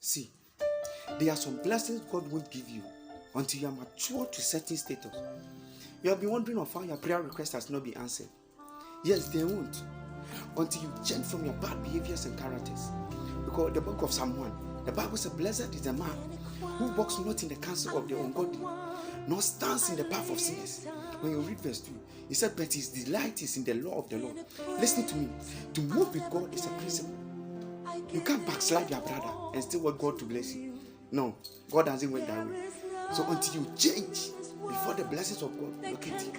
See, there are some blessings God won't give you until you are mature to certain status. You have been wondering of how your prayer request has not been answered. Yes, they won't until you change from your bad behaviors and characters. Because the book of Psalm 1, the Bible says, blessed is the man who walks not in the counsel of the ungodly, nor stands in the path of sinners. When you read verse 2, he said, but his delight is in the law of the Lord. Listen to me. To move with God is a principle. You can't backslide your brother and still want God to bless you. No, God doesn't work that way. So until you change before the blessings of God locate you.